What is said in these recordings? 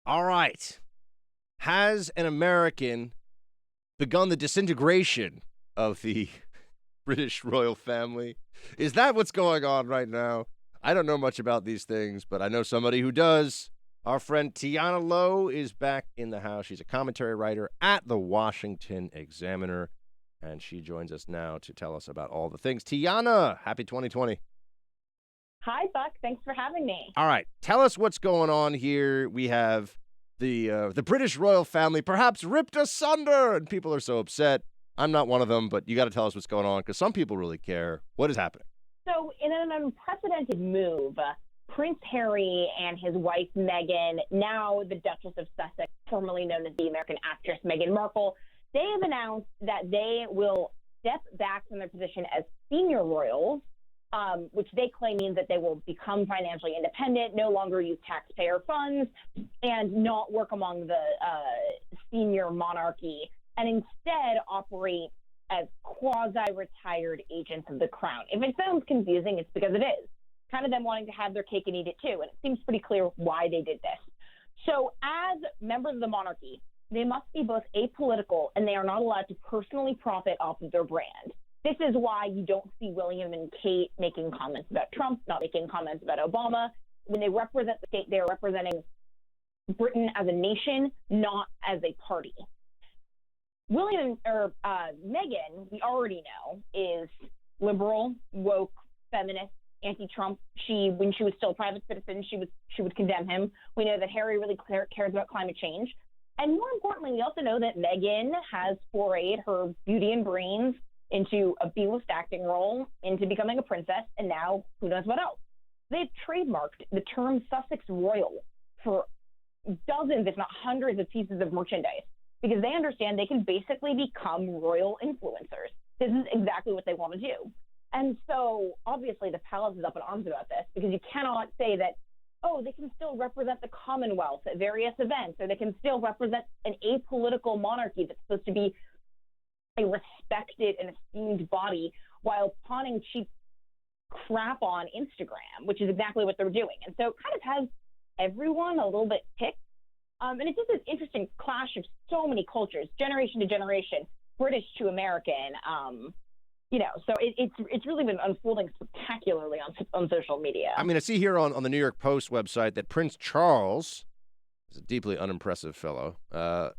All right. Has an American begun the disintegration of the British royal family? Is that what's going on right now? I don't know much about these things, but I know somebody who does. Our friend Tiana Lowe is back in the house. She's a commentary writer at the Washington Examiner, and she joins us now to tell us about all the things. Tiana, happy 2020. Hi, Buck. Thanks for having me. All right, tell us what's going on here. We have the British royal family perhaps ripped asunder, and people are so upset. I'm not one of them, but you got to tell us what's going on because some people really care. What is happening? So, in an unprecedented move, Prince Harry and his wife Meghan, now the Duchess of Sussex, formerly known as the American actress Meghan Markle, they have announced that they will step back from their position as senior royals, which they claim means that they will become financially independent, no longer use taxpayer funds, and not work among the senior monarchy, and instead operate as quasi-retired agents of the crown. If it sounds confusing, it's because it is. Kind of them wanting to have their cake and eat it too, and it seems pretty clear why they did this. So as members of the monarchy, they must be both apolitical and they are not allowed to personally profit off of their brand. This is why you don't see William and Kate making comments about Trump, not making comments about Obama. When they represent the state, they are representing Britain as a nation, not as a party. Meghan, we already know, is liberal, woke, feminist, anti-Trump. When she was still a private citizen, she would condemn him. We know that Harry really cares about climate change. And more importantly, we also know that Meghan has forayed her beauty and brains into a B-list acting role, into becoming a princess, and now who knows what else. They've trademarked the term Sussex Royal for dozens, if not hundreds, of pieces of merchandise because they understand they can basically become royal influencers. This is exactly what they want to do. And so, obviously, the palace is up in arms about this because you cannot say that, oh, they can still represent the Commonwealth at various events, or they can still represent an apolitical monarchy that's supposed to be a respected and esteemed body while pawning cheap crap on Instagram, which is exactly what they're doing. And so it kind of has everyone a little bit ticked. And it's just this interesting clash of so many cultures, generation to generation, British to American. So it's really been unfolding spectacularly on social media. I mean, I see here on the New York Post website that Prince Charles is a deeply unimpressive fellow,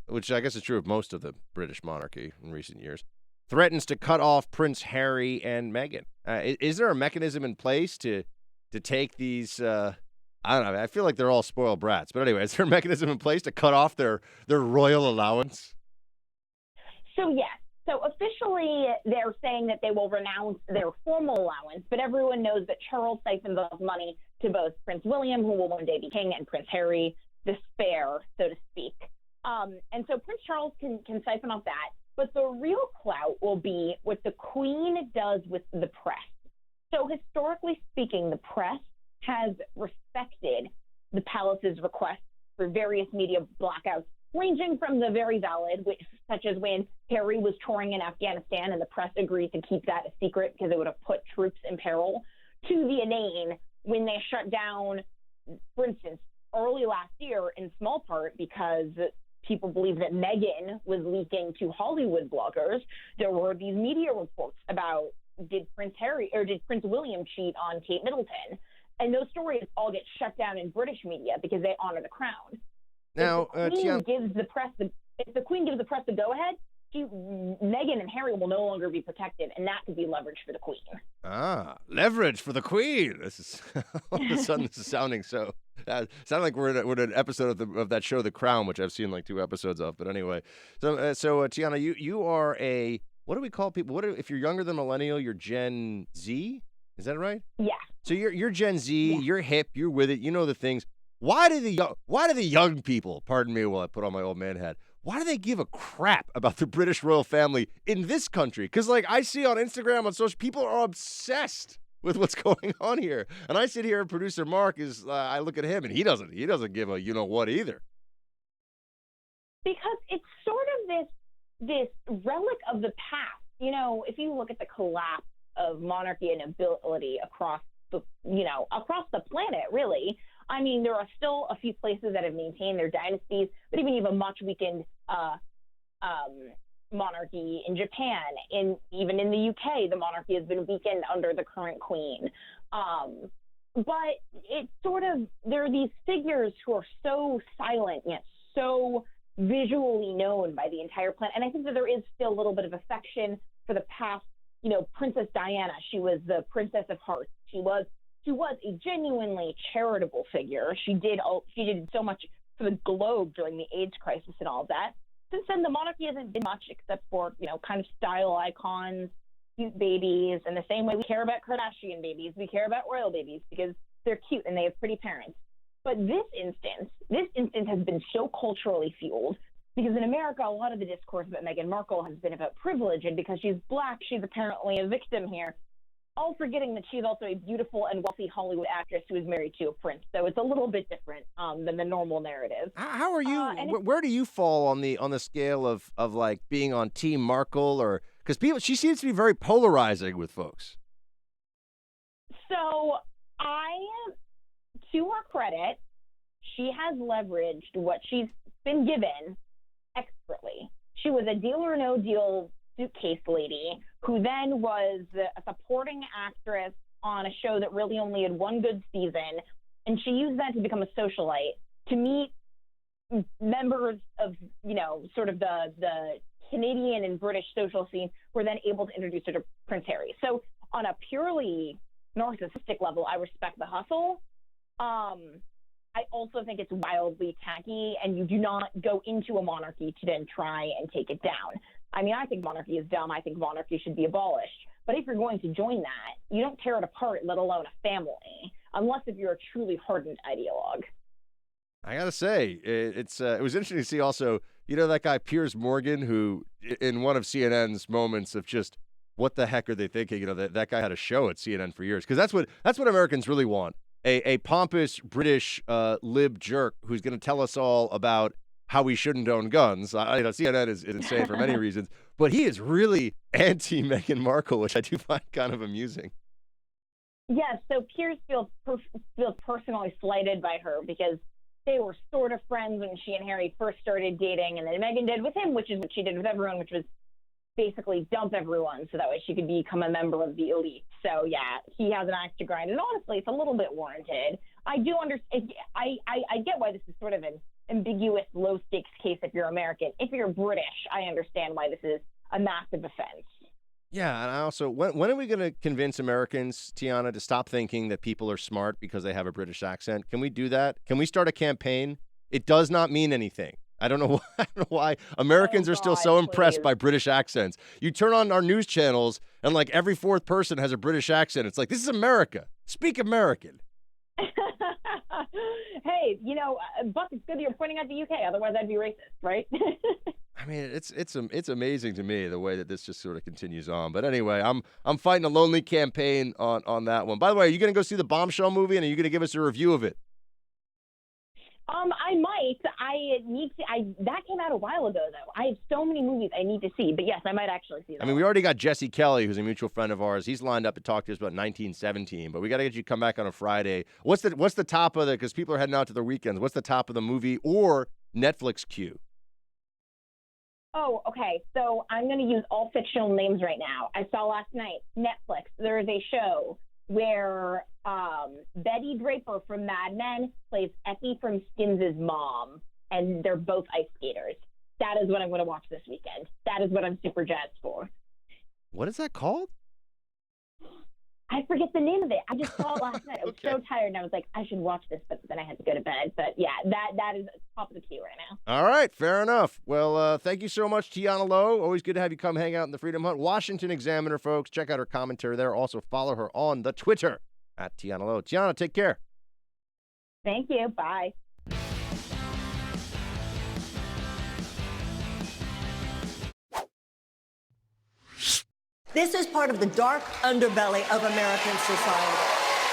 which I guess is true of most of the British monarchy in recent years, threatens to cut off Prince Harry and Meghan. Is there a mechanism in place to take these? I don't know. I feel like they're all spoiled brats. But anyway, is there a mechanism in place to cut off their royal allowance? So, yes. So officially, they're saying that they will renounce their formal allowance, but everyone knows that Charles siphons off money to both Prince William, who will one day be king, and Prince Harry, the spare, so to speak. And so Prince Charles can siphon off that, but the real clout will be what the Queen does with the press. So historically speaking, the press has respected the palace's requests for various media blackouts, ranging from the very valid, such as when Harry was touring in Afghanistan and the press agreed to keep that a secret because it would have put troops in peril, to the inane when they shut down, for instance, early last year in small part because people believe that Meghan was leaking to Hollywood bloggers. There were these media reports about did Prince William cheat on Kate Middleton? And those stories all get shut down in British media because they honor the crown. Now, if the Queen gives the press the go-ahead, Meghan and Harry will no longer be protected, and that could be leverage for the Queen. Ah, leverage for the Queen. This is all of a sudden this is sounding so. Sound like we're in an episode of that show, The Crown, which I've seen like 2 episodes of. But anyway, so Tiana, you are a, what do we call people? If you're younger than millennial, you're Gen Z. Is that right? Yeah. So you're Gen Z. Yeah. You're hip. You're with it. You know the things. Why do the young people, pardon me while I put on my old man hat, why do they give a crap about the British royal family in this country? Because like I see on Instagram, on social, people are obsessed with what's going on here. And I sit here and producer Mark I look at him and he doesn't give a you know what either. Because it's sort of this relic of the past. You know, if you look at the collapse of monarchy and ability across the planet, really, I mean, there are still a few places that have maintained their dynasties, but even you have a much weakened monarchy in Japan. Even in the UK, the monarchy has been weakened under the current queen. But it's sort of, there are these figures who are so silent yet so visually known by the entire planet. And I think that there is still a little bit of affection for the past, Princess Diana. She was the Princess of Hearts. She was a genuinely charitable figure. She did so much for the globe during the AIDS crisis and all of that. Since then, the monarchy hasn't been much except for, kind of style icons, cute babies, and the same way we care about Kardashian babies, we care about royal babies because they're cute and they have pretty parents. But this instance has been so culturally fueled because in America, a lot of the discourse about Meghan Markle has been about privilege, and because she's Black, she's apparently a victim here, all forgetting that she's also a beautiful and wealthy Hollywood actress who is married to a prince. So it's a little bit different than the normal narrative. How are you? Where do you fall on the scale of like being on Team Markle, or because she seems to be very polarizing with folks. So to her credit, she has leveraged what she's been given expertly. She was a Deal or No Deal suitcase lady who then was a supporting actress on a show that really only had one good season, and she used that to become a socialite, to meet members of, sort of the Canadian and British social scene, who were then able to introduce her to Prince Harry. So on a purely narcissistic level, I respect the hustle. I also think it's wildly tacky, and you do not go into a monarchy to then try and take it down. I mean, I think monarchy is dumb. I think monarchy should be abolished. But if you're going to join that, you don't tear it apart, let alone a family, unless if you're a truly hardened ideologue. I gotta say, it was interesting to see also, that guy Piers Morgan, who in one of CNN's moments of just what the heck are they thinking? That guy had a show at CNN for years, because that's what Americans really want. A pompous British lib jerk who's going to tell us all about how we shouldn't own guns. CNN is insane for many reasons, but he is really anti Meghan Markle, which I do find kind of amusing. Yes, so Piers feels personally slighted by her because they were sort of friends when she and Harry first started dating, and then Meghan did with him, which is what she did with everyone, which was basically dump everyone so that way she could become a member of the elite. So yeah, he has an axe to grind, and honestly, it's a little bit warranted. I do understand. I get why this is sort of an ambiguous, low stakes case if you're American. If you're British, I understand why this is a massive offense. Yeah, and I also, when are we going to convince Americans, Tiana, to stop thinking that people are smart because they have a British accent? Can we do that? Can we start a campaign? It does not mean anything. I don't know why Americans are still so impressed by British accents. You turn on our news channels, and like every fourth person has a British accent. It's like, this is America. Speak American. Hey, Buck, it's good that you're pointing out the UK. Otherwise, I'd be racist, right? I mean, it's amazing to me the way that this just sort of continues on. But anyway, I'm fighting a lonely campaign on that one. By the way, are you going to go see the Bombshell movie, and are you going to give us a review of it? I might. I need to. That came out a while ago, though. I have so many movies I need to see. But yes, I might actually see that. I mean, we already got Jesse Kelly, who's a mutual friend of ours. He's lined up to talk to us about 1917. But we got to get you to come back on a Friday. What's the top of because people are heading out to their weekends. What's the top of the movie or Netflix queue? Oh, okay. So I'm going to use all fictional names right now. I saw last night, Netflix, there is a show where Betty Draper from Mad Men plays Effie from Skins' mom, and they're both ice skaters. That is what I'm going to watch this weekend. That is what I'm super jazzed for. What is that called? I forget the name of it. I just saw it last night. I was so tired, and I was like, I should watch this, but then I had to go to bed. But yeah, that is top of the queue right now. All right, fair enough. Well, thank you so much, Tiana Lowe. Always good to have you come hang out in the Freedom Hunt. Washington Examiner, folks. Check out her commentary there. Also follow her on the Twitter at Tiana Lowe. Tiana, take care. Thank you. Bye. This is part of the dark underbelly of American society.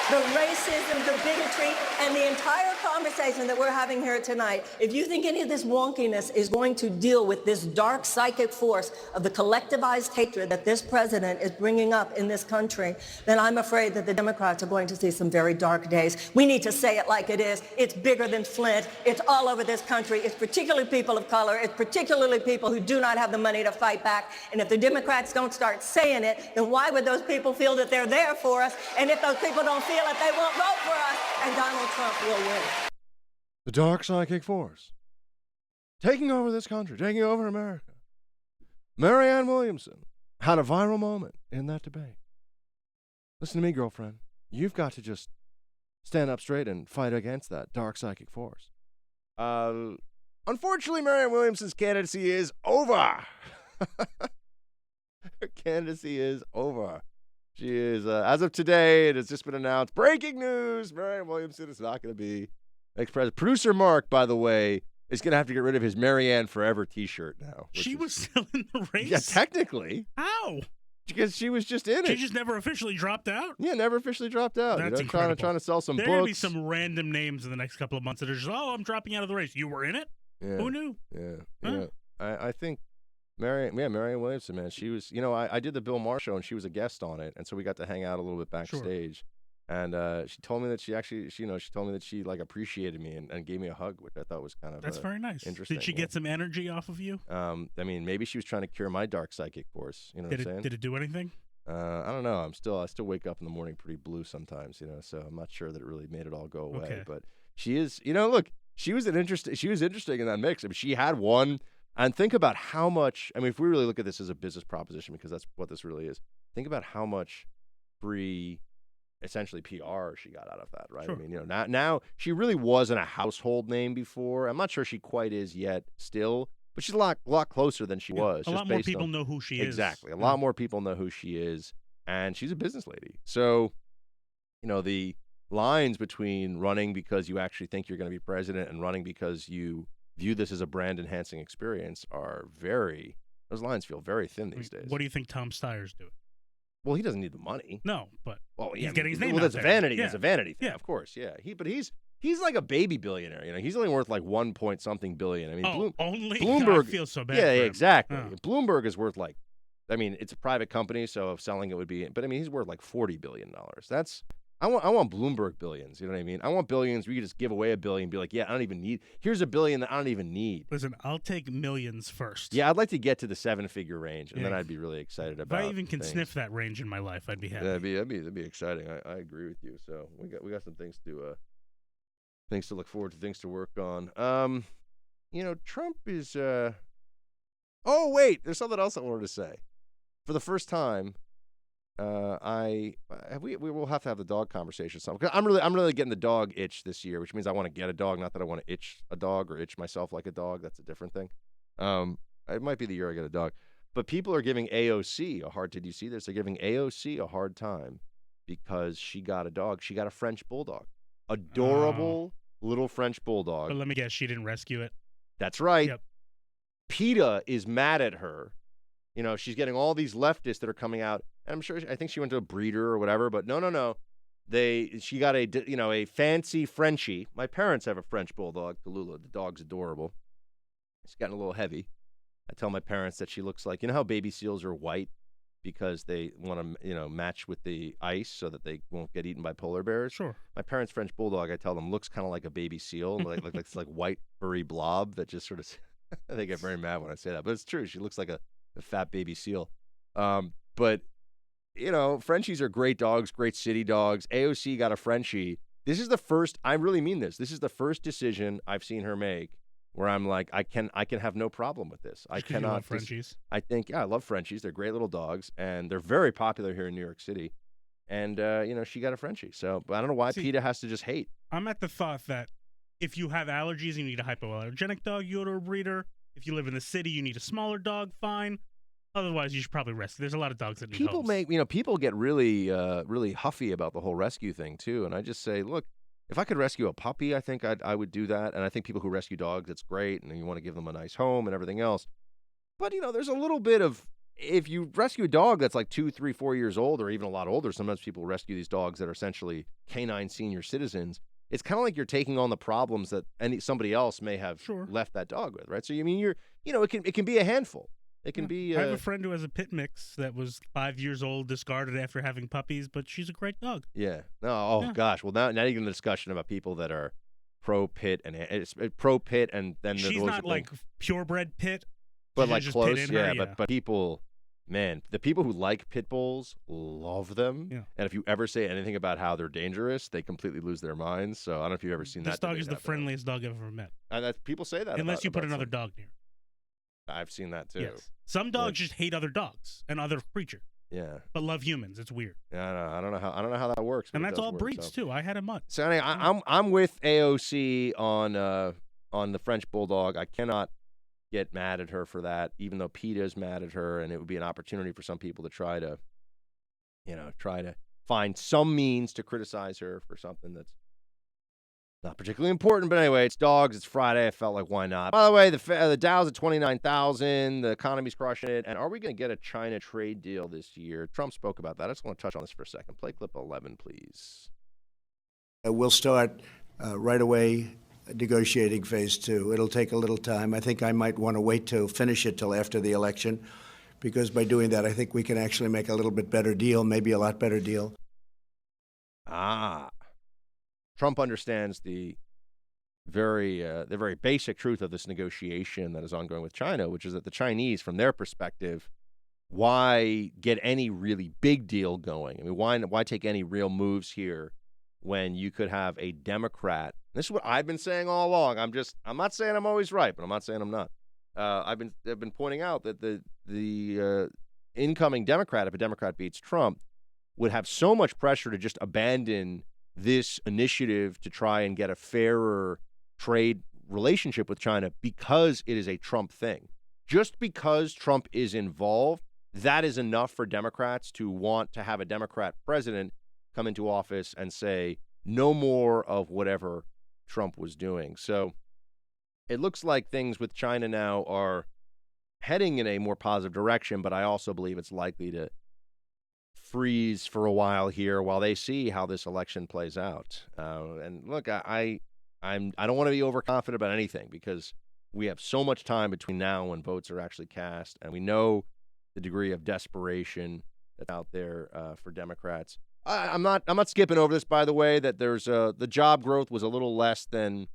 the racism, the bigotry, and the entire conversation that we're having here tonight, if you think any of this wonkiness is going to deal with this dark psychic force of the collectivized hatred that this president is bringing up in this country, then I'm afraid that the Democrats are going to see some very dark days. We need to say it like it is. It's bigger than Flint. It's all over this country. It's particularly people of color. It's particularly people who do not have the money to fight back. And if the Democrats don't start saying it, then why would those people feel that they're there for us? And if those people don't feel it, they won't vote for us, and Donald Trump will win. The dark psychic force taking over this country, taking over America. Marianne Williamson had a viral moment in that debate. Listen to me, girlfriend. You've got to just stand up straight and fight against that dark psychic force. Unfortunately, Marianne Williamson's candidacy is over. Her candidacy is over. She is, as of today, it has just been announced. Breaking news! Marianne Williamson is not going to be next president. Producer Mark, by the way, is going to have to get rid of his Marianne Forever t-shirt now. She was still in the race? Yeah, technically. How? Because she was just in it. She just never officially dropped out? Yeah, never officially dropped out. That's incredible. Trying to sell some books. There are going to be some random names in the next couple of months that are just, I'm dropping out of the race. You were in it? Yeah. Who knew? Yeah. Huh? Yeah. I think Marianne Williamson, man, she was, I did the Bill Maher show and she was a guest on it. And so we got to hang out a little bit backstage. Sure. And she told me that she told me that she like appreciated me and gave me a hug, which I thought was kind of That's very nice. Interesting. Did she get some energy off of you? I mean, maybe she was trying to cure my dark psychic force. You know what I'm saying? Did it do anything? I don't know. I still wake up in the morning pretty blue sometimes, so I'm not sure that it really made it all go away. Okay. But she is, look, she was interesting in that mix. I mean, she had one, and think about how much, I mean, if we really look at this as a business proposition, because that's what this really is, think about how much free, essentially PR she got out of that, right? Sure. I mean, now she really wasn't a household name before. I'm not sure she quite is yet still, but she's a lot closer than she was. A lot more people know who she is. Exactly. A lot more people know who she is, and she's a business lady. So, the lines between running because you actually think you're going to be president and running because you view this as a brand-enhancing experience those lines feel very thin these days. What do you think Tom Steyer's doing? Well, he doesn't need the money. No, but he's yeah, getting his name out there. That's vanity. Yeah. It's a vanity thing, yeah. Of course, yeah. But he's like a baby billionaire. He's only worth like 1 point something billion. I mean, only Bloomberg. I feel so bad. Yeah, for him. exactly. Oh. Bloomberg is worth like, I mean, it's a private company, so if selling it would be. But I mean, he's worth like $40 billion. I want Bloomberg billions. You know what I mean? I want billions where you just give away $1 billion and be like, yeah, I don't even need. Here's $1 billion that I don't even need. Listen, I'll take millions first. Yeah, I'd like to get to the 7-figure range, and then I'd be really excited about. If I even can things. sniff that range in my life, I'd be happy. Yeah, that'd be exciting. I agree with you. So we got some things to look forward to, things to work on. Trump is. Oh wait, there's something else I wanted to say. For the first time. We will have to have the dog conversation. Because I'm really getting the dog itch this year, which means I want to get a dog. Not that I want to itch a dog or itch myself like a dog. That's a different thing. It might be the year I get a dog. But people are giving AOC a hard. Did you see this? They're giving AOC a hard time because she got a dog. She got a French bulldog, adorable little French bulldog. But let me guess, she didn't rescue it. That's right. Yep. PETA is mad at her. She's getting all these leftists that are coming out. And I think she went to a breeder or whatever, but no. She got a fancy Frenchie. My parents have a French bulldog, Tallulah. The dog's adorable. She's gotten a little heavy. I tell my parents that she looks like, how baby seals are white because they want to, match with the ice so that they won't get eaten by polar bears. Sure. My parents' French bulldog, I tell them, looks kind of like a baby seal, like it's like white furry blob that just sort of. They get very mad when I say that, but it's true. She looks like a fat baby seal. But. Frenchies are great dogs, great city dogs. AOC got a Frenchie. This is the first, I really mean this. This is the first decision I've seen her make where I'm like, I can have no problem with this. I cannot. You love Frenchies. I think, I love Frenchies. They're great little dogs, and they're very popular here in New York City. And, she got a Frenchie. So, but I don't know why PETA has to just hate. I'm at the thought that if you have allergies and you need a hypoallergenic dog, you go to a breeder. If you live in the city, you need a smaller dog, fine. Otherwise, you should probably rescue. There's a lot of dogs that need homes. People get really, really huffy about the whole rescue thing too. And I just say, look, if I could rescue a puppy, I think I would do that. And I think people who rescue dogs, it's great, and you want to give them a nice home and everything else. But there's a little bit of if you rescue a dog that's like 2, 3, 4 years old, or even a lot older, sometimes people rescue these dogs that are essentially canine senior citizens. It's kind of like you're taking on the problems that somebody else may have left that dog with, right? So you mean it can be a handful. It can be. I have a friend who has a pit mix that was 5 years old, discarded after having puppies, but she's a great dog. Yeah. Gosh. Well, now you get in the discussion about people that are pro pit and then she's not like purebred pit, but like close. Yeah. But people. Man, the people who like pit bulls love them. Yeah. And if you ever say anything about how they're dangerous, they completely lose their minds. So I don't know if you've ever seen that. This dog is the friendliest dog I've ever met. And people say that. Unless you put another dog near. I've seen that too. Yes. Some dogs just hate other dogs and other creatures. Yeah. But love humans. It's weird. Yeah, I don't know how that works. And that's all breeds too. I had a mutt. So anyway, I'm with AOC on the French Bulldog. I cannot get mad at her for that, even though PETA's mad at her, and it would be an opportunity for some people to try to find some means to criticize her for something that's not particularly important. But anyway, it's dogs. It's Friday. I felt like, why not? By the way, the Dow's at 29,000. The economy's crushing it. And are we going to get a China trade deal this year? Trump spoke about that. I just want to touch on this for a second. Play clip 11, please. We'll start right away negotiating phase 2. It'll take a little time. I think I might want to wait to finish it till after the election, because by doing that, I think we can actually make a little bit better deal, maybe a lot better deal. Trump understands the very basic truth of this negotiation that is ongoing with China, which is that the Chinese, from their perspective, why get any really big deal going? I mean, why take any real moves here when you could have a Democrat? This is what I've been saying all along. I'm not saying I'm always right, but I'm not saying I'm not. I've been pointing out that the incoming Democrat, if a Democrat beats Trump, would have so much pressure to just abandon this initiative to try and get a fairer trade relationship with China because it is a Trump thing. Just because Trump is involved, that is enough for Democrats to want to have a Democrat president come into office and say no more of whatever Trump was doing. So it looks like things with China now are heading in a more positive direction, but I also believe it's likely to freeze for a while here while they see how this election plays out. And look, I don't want to be overconfident about anything because we have so much time between now and when votes are actually cast, and we know the degree of desperation that's out there for Democrats. I'm not skipping over this, by the way, that there's the job growth was a little less than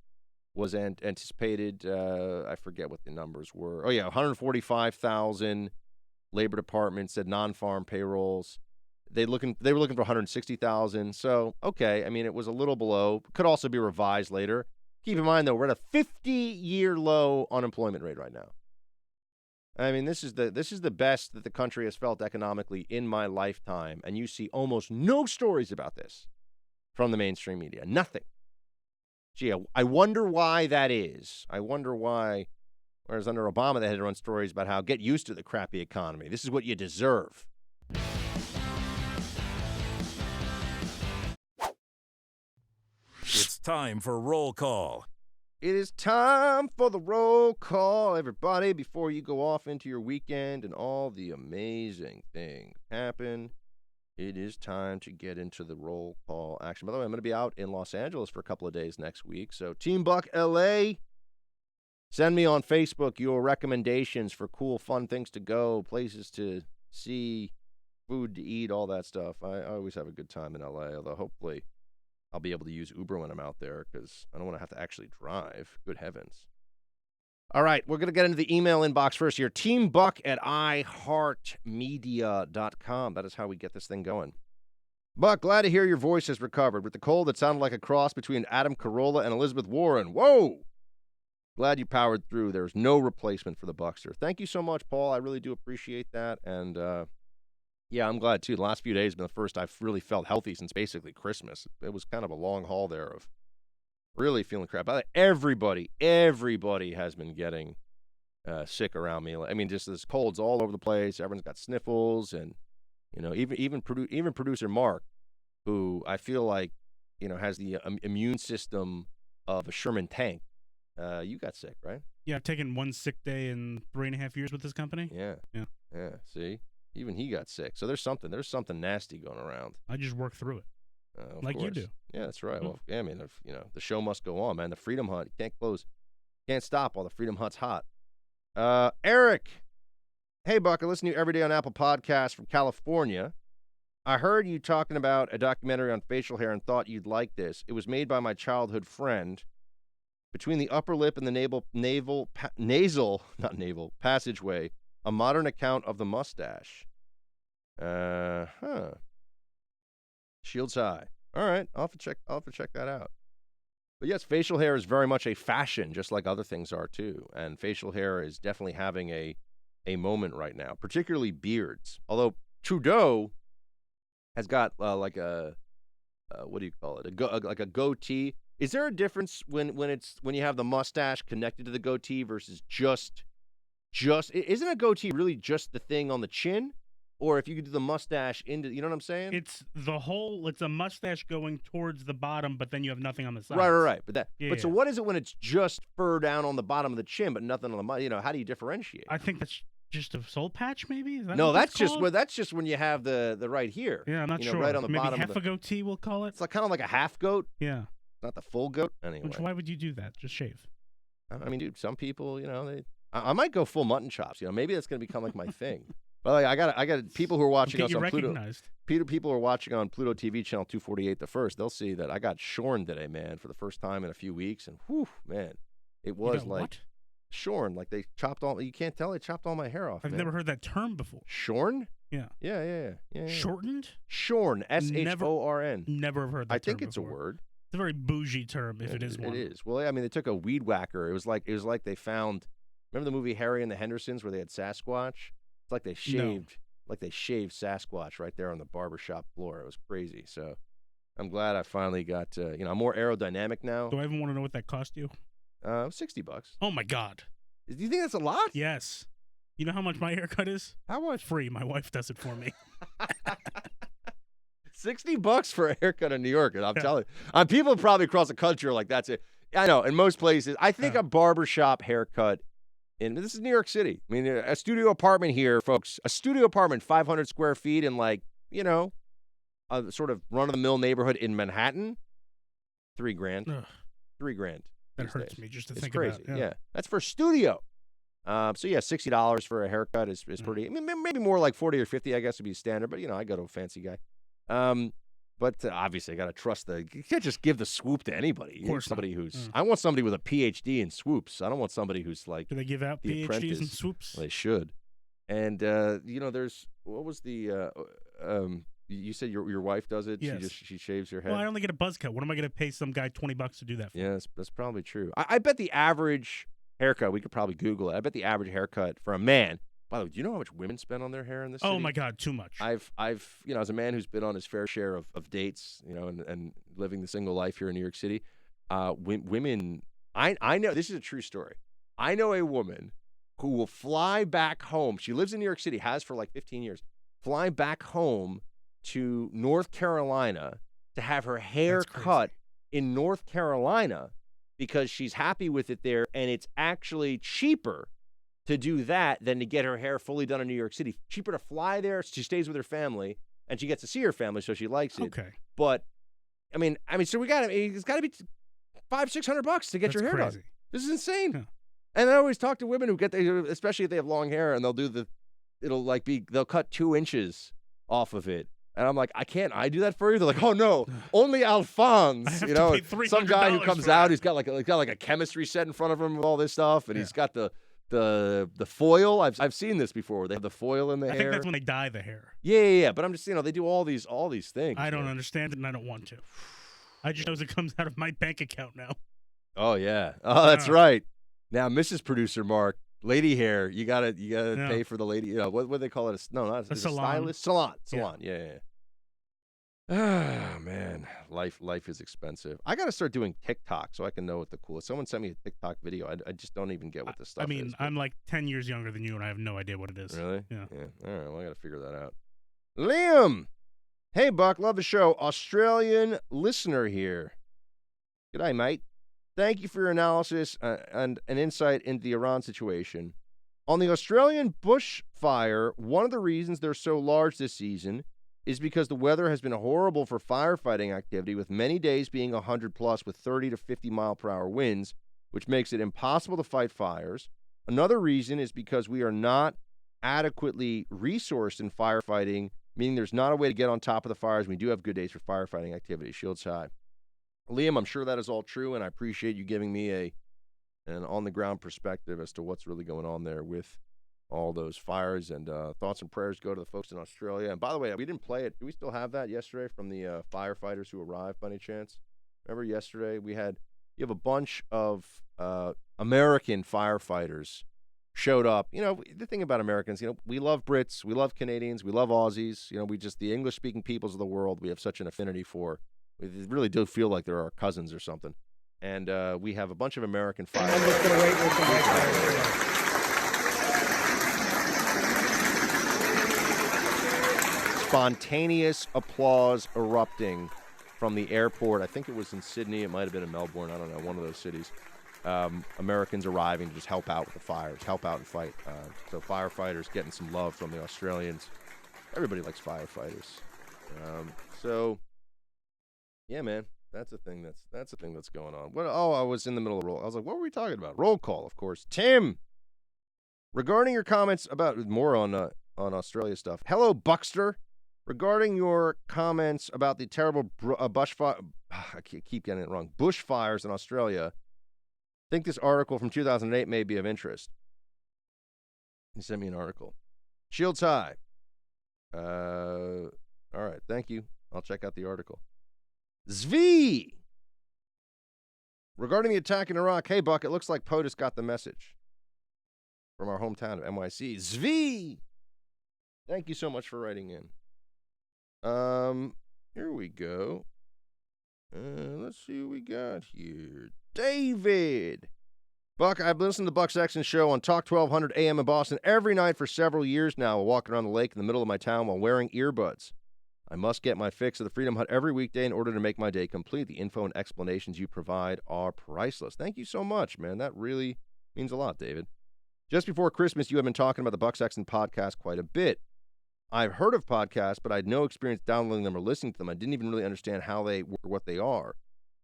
was anticipated. I forget what the numbers were. Oh yeah, 145,000 Labor Department said non-farm payrolls. They were looking for 160,000. So okay, I mean it was a little below. Could also be revised later. Keep in mind though, we're at a 50-year low unemployment rate right now. I mean, this is the best that the country has felt economically in my lifetime, and you see almost no stories about this from the mainstream media. Nothing. Gee, I wonder why that is. I wonder why, whereas under Obama they had to run stories about how get used to the crappy economy. This is what you deserve. It's time for roll call. It is time for the roll call, everybody, before you go off into your weekend and all the amazing things happen. It is time to get into the roll call action. By the way, I'm going to be out in Los Angeles for a couple of days next week. So Team Buck LA, send me on Facebook your recommendations for cool, fun things to go, places to see, food to eat, all that stuff. I always have a good time in LA, although hopefully I'll be able to use Uber when I'm out there because I don't want to have to actually drive. Good heavens. All right, we're going to get into the email inbox first here. teambuck@iheartmedia.com. That is how we get this thing going. Buck, glad to hear your voice has recovered. With the cold, it sounded like a cross between Adam Carolla and Elizabeth Warren. Whoa! Glad you powered through. There's no replacement for the Buckster. Thank you so much, Paul. I really do appreciate that. And, yeah, I'm glad, too. The last few days have been the first I've really felt healthy since basically Christmas. It was kind of a long haul there of really feeling crap. Everybody has been getting sick around me. I mean, just this cold's all over the place. Everyone's got sniffles. And, you know, even producer Mark, who I feel like, you know, has the immune system of a Sherman tank. You got sick, right? Yeah, I've taken one sick day in 3.5 years with this company. Yeah. Yeah, see? Even he got sick. So there's something nasty going around. I just work through it. Like course. You do. Yeah, that's right. Well, yeah, I mean, the show must go on, man. The Freedom Hunt, you can't close. Can't stop while the Freedom Hunt's hot. Eric. Hey, Buck, I listen to you every day on Apple Podcasts from California. I heard you talking about a documentary on facial hair and thought you'd like this. It was made by my childhood friend. Between the upper lip and the nasal passageway, a modern account of the mustache. Shields high. All right, I'll have to check that out. But yes, facial hair is very much a fashion, just like other things are too. And facial hair is definitely having a moment right now, particularly beards. Although Trudeau has got like a what do you call it? Like a goatee. Is there a difference when you have the mustache connected to the goatee versus just isn't a goatee really just the thing on the chin? Or if you could do the mustache into, you know what I'm saying? It's a mustache going towards the bottom, but then you have nothing on the side. Right. So what is it when it's just fur down on the bottom of the chin, but nothing on the, how do you differentiate? I think that's just a soul patch, maybe? Is that no, what that's just when you have the right here. Yeah, I'm not sure. Right on the maybe bottom. Half a goatee, we'll call it. It's like kind of like a half goat. Yeah. Not the full goat. Anyway. Why would you do that? Just shave. I mean, dude, some people, I might go full mutton chops. Maybe that's going to become like my thing. But like, I got people who are watching us on Pluto. People who are watching on Pluto TV channel 248 the first. They'll see that I got shorn today, man, for the first time in a few weeks, and whew, man, it was like what? shorn. Like they chopped all. You can't tell they chopped all my hair off. I've never heard that term before. Shorn? Yeah. Yeah. Shortened? Shorn. SHORN. Never have heard that. I think term it's before. a word. It's a very bougie term, if it is one. It is. Well, I mean, they took a weed whacker. It was like they found. Remember the movie Harry and the Hendersons where they had Sasquatch? It's like they shaved. No. Like they shaved Sasquatch right there on the barbershop floor. It was crazy. So I'm glad I finally got, I'm more aerodynamic now. Do I even want to know what that cost you? $60. Oh, my God. Do you think that's a lot? Yes. You know how much my haircut is? How much? Free. My wife does it for me. $60 for a haircut in New York. And I'm telling you, people probably across the country are like, that's it. I know. In most places, I think a barbershop haircut. And this is New York City. I mean, a studio apartment here, folks. A studio apartment, 500 square feet in a sort of run-of-the-mill neighborhood in Manhattan. $3,000. Ugh. $3,000. That hurts me just to it's think crazy. about. Yeah, that's for a studio. So yeah, $60 for a haircut is pretty. I mean, maybe more like $40 or $50, I guess, would be standard. But I go to a fancy guy. But obviously, I got to trust you can't just give the swoop to anybody. Of course, somebody who's. I want somebody with a PhD in swoops. I don't want somebody who's like. Do they give out the PhDs apprentice. in swoops? Well, they should. And there's what was the you said your wife does it? Yes. She shaves her head. Well, I only get a buzz cut. What am I going to pay some guy $20 to do that for? Yeah, that's probably true. I bet the average haircut. We could probably Google it. I bet the average haircut for a man. By the way, do you know how much women spend on their hair in this city? Oh my God, too much. I've as a man who's been on his fair share of dates, and living the single life here in New York City, women. I know this is a true story. I know a woman who will fly back home. She lives in New York City, has for like 15 years. Fly back home to North Carolina to have her hair cut in North Carolina because she's happy with it there, and it's actually cheaper to do that than to get her hair fully done in New York City. Cheaper to fly there. She stays with her family, and she gets to see her family, so she likes it. Okay. But, I mean, so it's got to be $500-$600 to get your hair done. This is insane. Yeah. And I always talk to women who especially if they have long hair, and they'll they'll cut 2 inches off of it. And I'm like, I do that for you? They're like, oh no, only Alphonse. Pay $300 some guy who comes out, that. he's got like a chemistry set in front of him with all this stuff, and he's got the foil. I've seen this before. They have the foil in the hair. I think that's when they dye the hair. Yeah. But I'm just they do all these things. I don't understand it, and I don't want to. I just know it comes out of my bank account now. Oh yeah. Oh, that's right. Now, Mrs. Producer Mark, lady hair. You gotta pay for the lady. What do they call it? Not a salon. Stylist. Salon. Yeah. Ah, man, life is expensive. I got to start doing TikTok so I can know what the coolest. Someone sent me a TikTok video. I just don't even get what the stuff is. I mean, I'm like 10 years younger than you, and I have no idea what it is. Really? Yeah. All right, well, I got to figure that out. Liam! Hey, Buck, love the show. Australian listener here. G'day, mate. Thank you for your analysis and an insight into the Iran situation. On the Australian bushfire, one of the reasons they're so large this season is because the weather has been horrible for firefighting activity, with many days being 100 plus with 30 to 50 mile per hour winds, which makes it impossible to fight fires. Another reason is because we are not adequately resourced in firefighting, meaning there's not a way to get on top of the fires. We do have good days for firefighting activity. Shields high. Liam, I'm sure that is all true, and I appreciate you giving me an on-the-ground perspective as to what's really going on there with all those fires. And thoughts and prayers go to the folks in Australia. And by the way, we didn't play it. Do we still have that yesterday from the firefighters who arrived by any chance? Remember yesterday you have a bunch of American firefighters showed up. You know, the thing about Americans, we love Brits, we love Canadians, we love Aussies. We just, the English-speaking peoples of the world, we have such an affinity for. We really do feel like they're our cousins or something. And we have a bunch of American firefighters. I'm just going to wait with the mic. Spontaneous applause erupting from the airport. I think it was in Sydney. It might have been in Melbourne. I don't know, one of those cities. Americans arriving to just help out with the fires, help out and fight. So firefighters getting some love from the Australians. Everybody likes firefighters. Yeah, man, that's a thing that's going on. I was in the middle of roll. I was like, what were we talking about? Roll call, of course. Tim, regarding your comments about more on Australia stuff. Hello, Buckster. Regarding your comments about the terrible bushfire, I keep getting it wrong. Bushfires in Australia. I think this article from 2008 may be of interest. He sent me an article. Shields high. All right, thank you. I'll check out the article. Zvi! Regarding the attack in Iraq, hey, Buck, it looks like POTUS got the message from our hometown of NYC. Zvi! Thank you so much for writing in. Here we go. Let's see what we got here. David! Buck, I've listened to the Buck Sexton show on Talk 1200 AM in Boston every night for several years now while walking around the lake in the middle of my town while wearing earbuds. I must get my fix of the Freedom Hut every weekday in order to make my day complete. The info and explanations you provide are priceless. Thank you so much, man. That really means a lot, David. Just before Christmas, you have been talking about the Buck Sexton podcast quite a bit. I've heard of podcasts, but I had no experience downloading them or listening to them. I didn't even really understand how they were, what they are.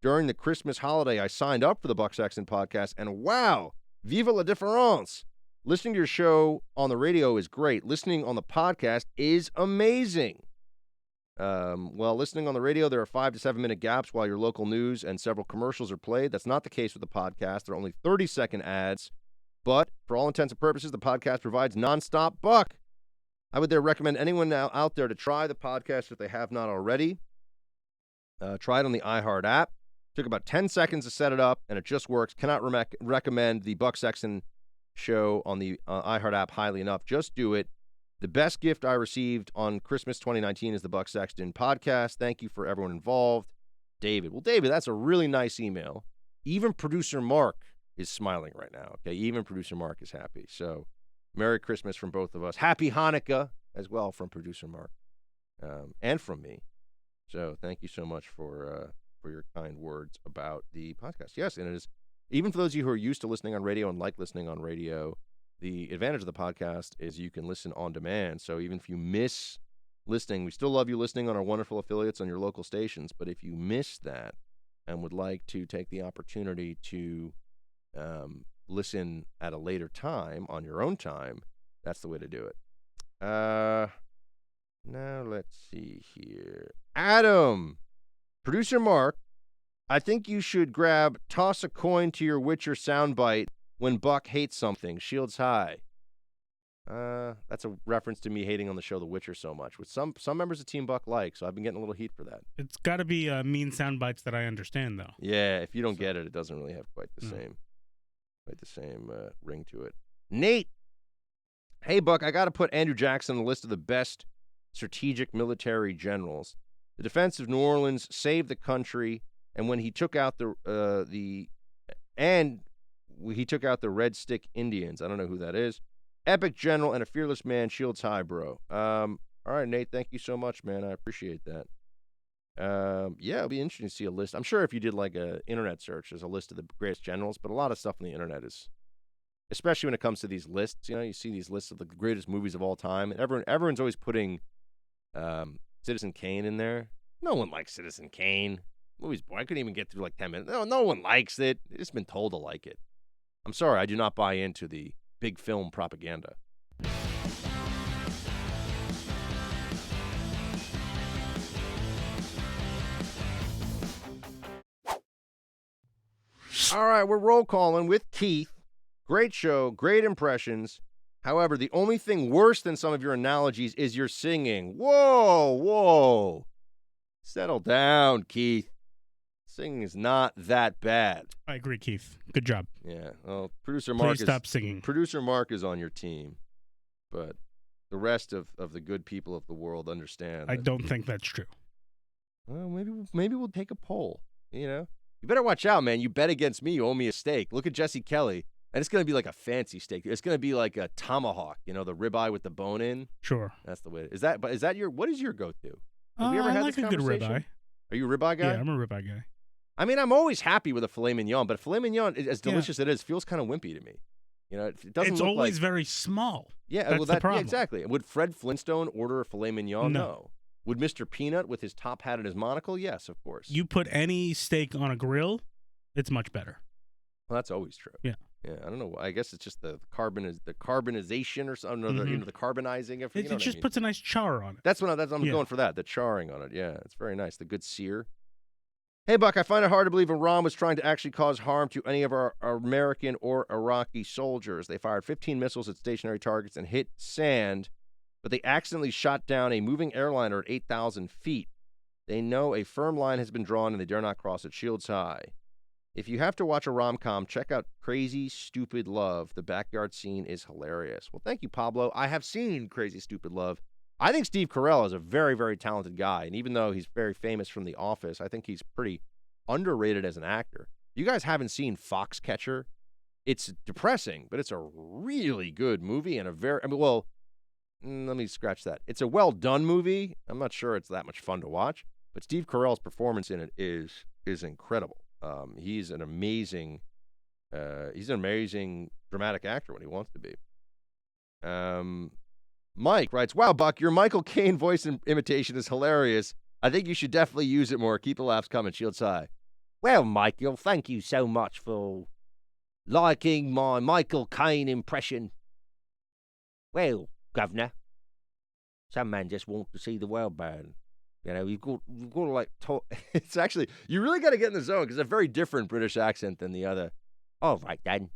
During the Christmas holiday, I signed up for the Buck Sexton podcast, and wow, vive la différence. Listening to your show on the radio is great. Listening on the podcast is amazing. Listening on the radio, there are 5 to 7 minute gaps while your local news and several commercials are played. That's not the case with the podcast. There are only 30-second ads, but for all intents and purposes, the podcast provides nonstop Buck. I would recommend anyone now out there to try the podcast if they have not already. Try it on the iHeart app. Took about 10 seconds to set it up, and it just works. Cannot recommend the Buck Sexton show on the iHeart app highly enough. Just do it. The best gift I received on Christmas 2019 is the Buck Sexton podcast. Thank you for everyone involved. David. Well, David, that's a really nice email. Even producer Mark is smiling right now. Okay, even producer Mark is happy. So, Merry Christmas from both of us. Happy Hanukkah as well from producer Mark and from me. So, thank you so much for your kind words about the podcast. Yes, and it is, even for those of you who are used to listening on radio and like listening on radio, the advantage of the podcast is you can listen on demand. So even if you miss listening, we still love you listening on our wonderful affiliates on your local stations. But if you miss that and would like to take the opportunity to listen at a later time on your own time, that's the way to do it. Now let's see here. Adam, producer Mark, I think you should toss a coin to your Witcher soundbite when Buck hates something. Shields high. That's a reference to me hating on the show The Witcher so much, which some members of Team Buck like, so I've been getting a little heat for that. It's got to be mean sound bites that I understand, though. Yeah, if you don't get it, it doesn't really have quite the same ring to it. Nate, hey Buck, I got to put Andrew Jackson on the list of the best strategic military generals. The defense of New Orleans saved the country, and when he took out the Red Stick Indians. I don't know who that is. Epic general and a fearless man. Shields high, bro. All right, Nate. Thank you so much, man. I appreciate that. It'll be interesting to see a list. I'm sure if you did like a internet search, there's a list of the greatest generals, but a lot of stuff on the internet it's especially when it comes to these lists. You know, you see these lists of the greatest movies of all time, and everyone's always putting Citizen Kane in there. No one likes Citizen Kane. Movie's boring. I couldn't even get through like 10 minutes. No one likes it. They've just been told to like it. I'm sorry, I do not buy into the big film propaganda. All right, we're roll calling with Keith. Great show, great impressions. However, the only thing worse than some of your analogies is your singing. Whoa. Settle down, Keith. Singing is not that bad. I agree, Keith. Good job. Yeah. Well, producer Mark Please stop singing. Producer Mark is on your team, but the rest of the good people of the world understand. I don't think that's true. Well, maybe we'll take a poll. You know, you better watch out, man. You bet against me, you owe me a steak. Look at Jesse Kelly, and it's gonna be like a fancy steak. It's gonna be like a tomahawk. You know, the ribeye with the bone in. Sure. That's the way. Is that your? What is your go-to? Have we ever I had like this a good conversation? ribeye. Are you a ribeye guy? Yeah, I'm a ribeye guy. I mean, I'm always happy with a filet mignon, but filet mignon, as delicious as it is, feels kind of wimpy to me. You know, it doesn't. It's look always like, very small. Yeah, that's the problem. Yeah, exactly. Would Fred Flintstone order a filet mignon? No. Would Mr. Peanut with his top hat and his monocle? Yes, of course. You put any steak on a grill, it's much better. Well, that's always true. Yeah. Yeah, I don't know. I guess it's just the carbonization or something, or the carbonizing. It just puts a nice char on it. That's I'm going for that. The charring on it. Yeah, it's very nice. The good sear. Hey, Buck, I find it hard to believe Iran was trying to actually cause harm to any of our American or Iraqi soldiers. They fired 15 missiles at stationary targets and hit sand, but they accidentally shot down a moving airliner at 8,000 feet. They know a firm line has been drawn and they dare not cross it shields high. If you have to watch a rom-com, check out Crazy Stupid Love. The backyard scene is hilarious. Well, thank you, Pablo. I have seen Crazy Stupid Love. I think Steve Carell is a very, very talented guy, and even though he's very famous from The Office, I think he's pretty underrated as an actor. You guys haven't seen Foxcatcher? It's depressing, but it's a really good movie and let me scratch that. It's a well-done movie. I'm not sure it's that much fun to watch, but Steve Carell's performance in it is incredible. He's an amazing dramatic actor when he wants to be. Mike writes, "Wow, Buck, your Michael Caine voice imitation is hilarious. I think you should definitely use it more. Keep the laughs coming. Shields high." Well, Michael, thank you so much for liking my Michael Caine impression. Well, Governor, some man just wants to see the world burn. You know, you've got to like talk. It's actually, you really got to get in the zone because it's a very different British accent than the other. All right, then.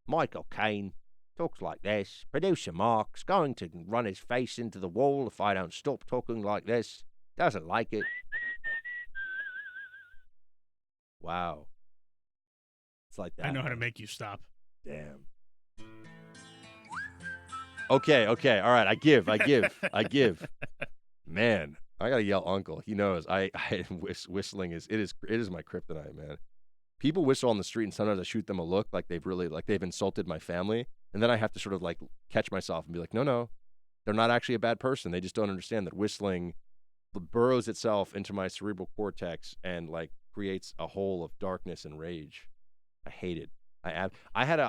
Michael Caine talks like this. Producer Mark's going to run his face into the wall if I don't stop talking like this. Doesn't like it. Wow. It's like that. I know how to make you stop. Damn. Okay. All right. I give. Man, I gotta yell uncle. He knows. Whistling is my kryptonite, man. People whistle on the street and sometimes I shoot them a look like they've insulted my family. And then I have to sort of like catch myself and be like, no, they're not actually a bad person. They just don't understand that whistling burrows itself into my cerebral cortex and like creates a hole of darkness and rage. I hate it. I had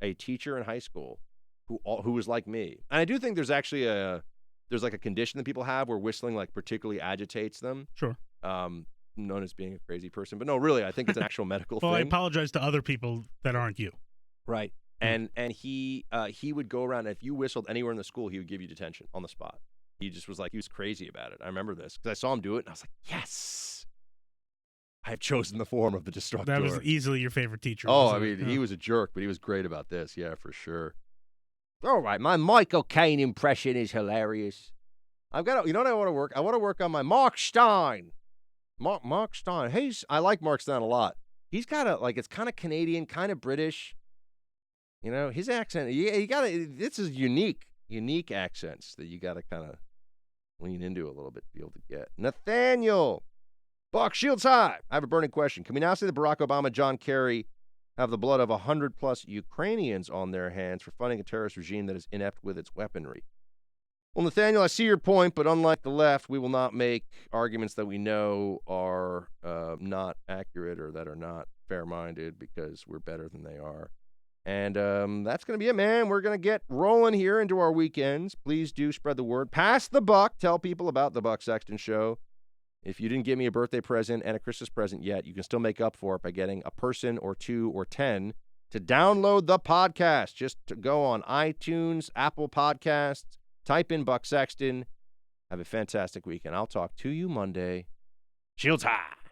a teacher in high school who was like me. And I do think there's actually there's like a condition that people have where whistling like particularly agitates them. Sure. Known as being a crazy person. But no, really, I think it's an actual medical thing. I apologize to other people that aren't you. Right. And he would go around, and if you whistled anywhere in the school, he would give you detention on the spot. He just was like, he was crazy about it. I remember this because I saw him do it, and I was like, yes, I have chosen the form of the destructor. That was easily your favorite teacher. Oh, I mean, he was a jerk, but he was great about this. Yeah, for sure. All right, my Michael Caine impression is hilarious. You know what I want to work? I want to work on my Mark Stein. Mark Stein. I like Mark Stein a lot. He's got it's kind of Canadian, kind of British. You know, his accent, this is unique accents that you got to kind of lean into a little bit to be able to get. Nathaniel, Buck, shields high. I have a burning question. Can we now say that Barack Obama, John Kerry have the blood of 100+ Ukrainians on their hands for funding a terrorist regime that is inept with its weaponry? Well, Nathaniel, I see your point, but unlike the left, we will not make arguments that we know are not accurate or that are not fair-minded because we're better than they are. And that's going to be it, man. We're going to get rolling here into our weekends. Please do spread the word. Pass the buck. Tell people about the Buck Sexton Show. If you didn't give me a birthday present and a Christmas present yet, you can still make up for it by getting a person or 2 or 10 to download the podcast. Just to go on iTunes, Apple Podcasts, type in Buck Sexton. Have a fantastic weekend. I'll talk to you Monday. Shields high.